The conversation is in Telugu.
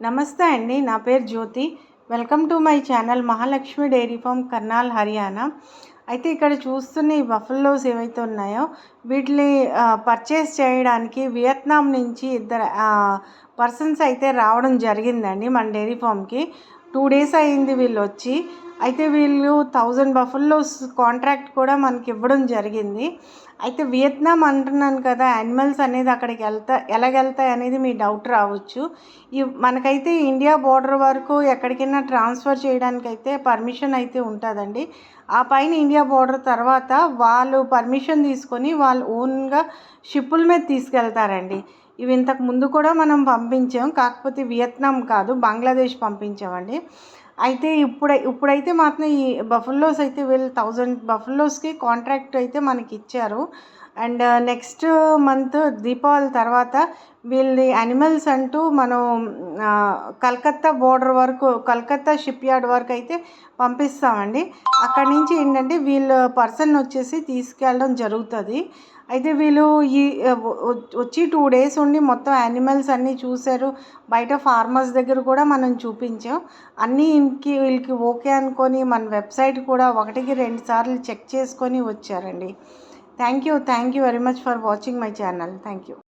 నమస్తే అండి, నా పేరు Jyothi. Welcome to my channel Mahalakshmi dairy farm, Karnal, Haryana. అయితే ఇక్కడ చూస్తున్న ఈ బఫెల్లోస్ ఏవైతే ఉన్నాయో వీటిని పర్చేస్ చేయడానికి వియత్నాం నుంచి ఇద్దరు పర్సన్స్ అయితే రావడం జరిగిందండి మన డైరీ ఫామ్కి. 2 days అయింది వీళ్ళు వచ్చి. అయితే వీళ్ళు 1000 బఫెల్లోస్ కాంట్రాక్ట్ కూడా మనకి ఇవ్వడం జరిగింది. అయితే వియత్నాం అంటున్నాను కదా, యానిమల్స్ అనేది అక్కడికి ఎలాగెళ్తాయి అనేది మీ డౌట్ రావచ్చు. మనకైతే ఇండియా బోర్డర్ వరకు ఎక్కడికైనా ట్రాన్స్ఫర్ చేయడానికైతే పర్మిషన్ అయితే ఉంటుందండి. ఆ పైన ఇండియా బోర్డర్ తర్వాత వాళ్ళు పర్మిషన్ తీసుకొని వాళ్ళు ఓన్గా షిప్పుల మీద తీసుకెళ్తారండి. ఇవి ఇంతకు ముందు కూడా మనం పంపించాం, కాకపోతే వియత్నాం కాదు, బంగ్లాదేశ్ పంపించామండి. అయితే ఇప్పుడైతే మాత్రం ఈ బఫెల్లోస్ అయితే వీళ్ళు 1000 బఫెల్లోస్కి కాంట్రాక్ట్ అయితే మనకి ఇచ్చారు. అండ్ నెక్స్ట్ మంత్ దీపావళి తర్వాత వీళ్ళ యానిమల్స్ అంటూ మనం కలకత్తా బోర్డర్ వరకు, కలకత్తా షిప్ యార్డ్ వరకు అయితే పంపిస్తామండి. అక్కడి నుంచి ఏంటంటే వీళ్ళ పర్సన్ వచ్చేసి తీసుకెళ్ళడం జరుగుతుంది. అయితే వీళ్ళు వచ్చి 2 days ఉండి మొత్తం యానిమల్స్ అన్నీ చూశారు. బయట ఫార్మర్స్ దగ్గర కూడా మనం చూపించాం. అన్నీ వీళ్ళకి ఓకే అనుకొని మన వెబ్సైట్ కూడా 1కి 2 సార్లు చెక్ చేసుకొని వచ్చారండి. Thank you very much for watching my channel. Thank you.